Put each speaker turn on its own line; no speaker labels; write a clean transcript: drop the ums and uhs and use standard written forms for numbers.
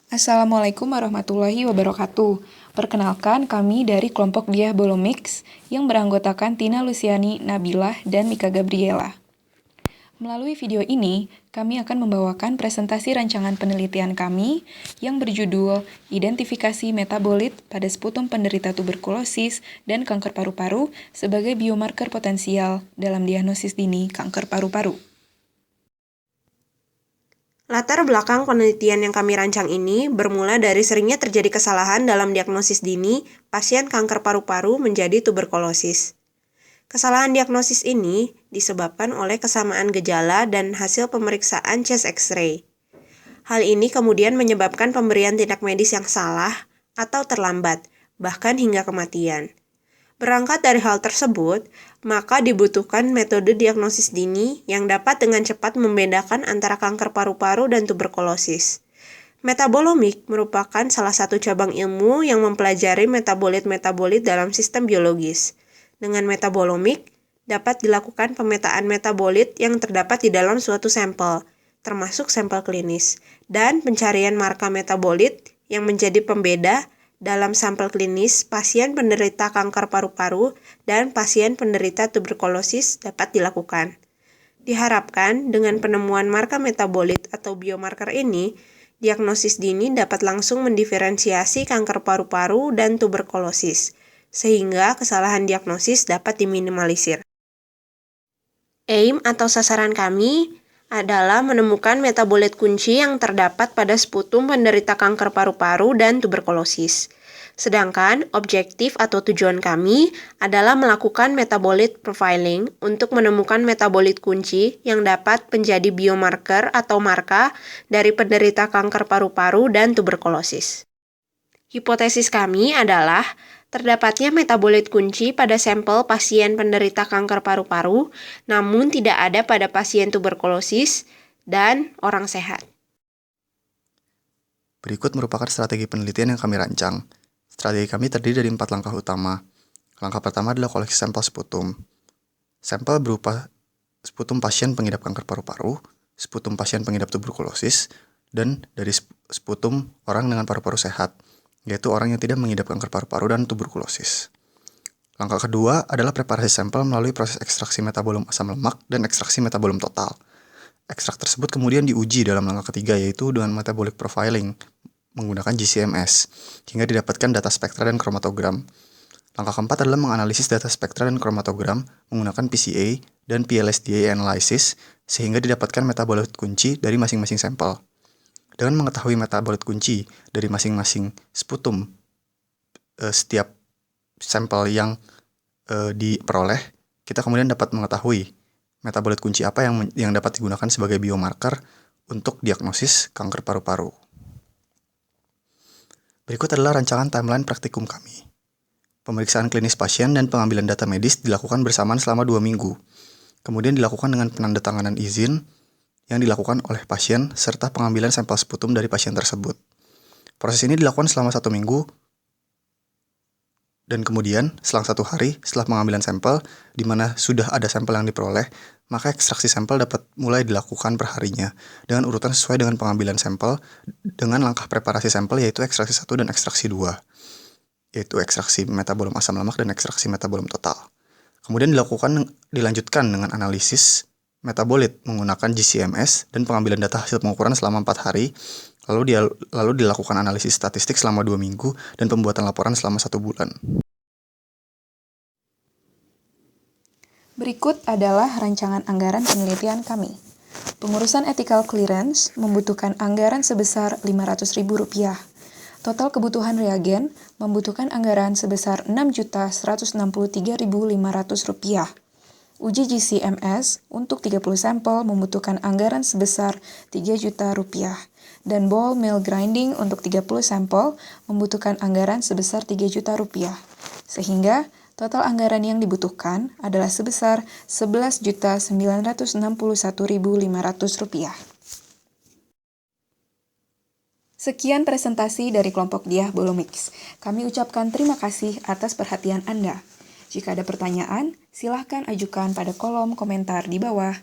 Assalamualaikum warahmatullahi wabarakatuh. Perkenalkan, kami dari kelompok Diah Bolomix yang beranggotakan Tina Luciani, Nabilah, dan Mika Gabriela. Melalui video ini, kami akan membawakan presentasi rancangan penelitian kami yang berjudul Identifikasi Metabolit pada Sputum Penderita Tuberkulosis dan Kanker Paru-Paru sebagai Biomarker Potensial dalam Diagnosis Dini Kanker Paru-Paru.
Latar belakang penelitian yang kami rancang ini bermula dari seringnya terjadi kesalahan dalam diagnosis dini pasien kanker paru-paru menjadi tuberkulosis. Kesalahan diagnosis ini disebabkan oleh kesamaan gejala dan hasil pemeriksaan chest X-ray. Hal ini kemudian menyebabkan pemberian tindak medis yang salah atau terlambat, bahkan hingga kematian. Berangkat dari hal tersebut, maka dibutuhkan metode diagnosis dini yang dapat dengan cepat membedakan antara kanker paru-paru dan tuberkulosis. Metabolomik merupakan salah satu cabang ilmu yang mempelajari metabolit-metabolit dalam sistem biologis. Dengan metabolomik, dapat dilakukan pemetaan metabolit yang terdapat di dalam suatu sampel, termasuk sampel klinis, dan pencarian marka metabolit yang menjadi pembeda dalam sampel klinis pasien penderita kanker paru-paru dan pasien penderita tuberkulosis dapat dilakukan. Diharapkan dengan penemuan marka metabolit atau biomarker ini, diagnosis dini dapat langsung mendiferensiasi kanker paru-paru dan tuberkulosis, sehingga kesalahan diagnosis dapat diminimalisir. Aim atau sasaran kami adalah menemukan metabolit kunci yang terdapat pada sputum penderita kanker paru-paru dan tuberkulosis. Sedangkan objektif atau tujuan kami adalah melakukan metabolit profiling untuk menemukan metabolit kunci yang dapat menjadi biomarker atau marka dari penderita kanker paru-paru dan tuberkulosis. Hipotesis kami adalah terdapatnya metabolit kunci pada sampel pasien penderita kanker paru-paru, namun tidak ada pada pasien tuberkulosis dan orang sehat.
Berikut merupakan strategi penelitian yang kami rancang. Strategi kami terdiri dari 4 langkah utama. Langkah pertama adalah koleksi sampel sputum. Sampel berupa sputum pasien pengidap kanker paru-paru, sputum pasien pengidap tuberkulosis, dan dari sputum orang dengan paru-paru sehat, yaitu orang yang tidak mengidap kanker paru-paru dan tuberkulosis. Langkah kedua adalah preparasi sampel melalui proses ekstraksi metabolum asam lemak dan ekstraksi metabolum total. Ekstrak tersebut kemudian diuji dalam langkah ketiga, yaitu dengan metabolic profiling menggunakan GCMS, hingga didapatkan data spektra dan kromatogram. Langkah keempat adalah menganalisis data spektra dan kromatogram menggunakan PCA dan PLSDA analysis, sehingga didapatkan metabolit kunci dari masing-masing sampel. Dengan mengetahui metabolit kunci dari masing-masing sputum setiap sampel yang diperoleh, kita kemudian dapat mengetahui metabolit kunci apa yang dapat digunakan sebagai biomarker untuk diagnosis kanker paru-paru. Berikut adalah rancangan timeline praktikum kami. Pemeriksaan klinis pasien dan pengambilan data medis dilakukan bersamaan selama 2 minggu. Kemudian dilakukan dengan penandatanganan izin yang dilakukan oleh pasien serta pengambilan sampel sputum dari pasien tersebut. Proses ini dilakukan selama 1 minggu dan kemudian selang 1 hari setelah pengambilan sampel, di mana sudah ada sampel yang diperoleh, maka ekstraksi sampel dapat mulai dilakukan per harinya dengan urutan sesuai dengan pengambilan sampel dengan langkah preparasi sampel, yaitu ekstraksi 1 dan ekstraksi 2, yaitu ekstraksi metabolum asam lemak dan ekstraksi metabolum total. Kemudian dilanjutkan dengan analisis metabolit menggunakan GCMS dan pengambilan data hasil pengukuran selama 4 hari, lalu dilakukan analisis statistik selama 2 minggu dan pembuatan laporan selama 1 bulan.
Berikut adalah rancangan anggaran penelitian kami. Pengurusan ethical clearance membutuhkan anggaran sebesar Rp500.000. Total kebutuhan reagen membutuhkan anggaran sebesar Rp6.163.500. Uji GCMS untuk 30 sampel membutuhkan anggaran sebesar Rp3 juta, dan ball mill grinding untuk 30 sampel membutuhkan anggaran sebesar Rp3 juta, sehingga total anggaran yang dibutuhkan adalah sebesar Rp11.961.500. Sekian presentasi dari kelompok Diah Bolomix. Kami ucapkan terima kasih atas perhatian Anda. Jika ada pertanyaan, silahkan ajukan pada kolom komentar di bawah.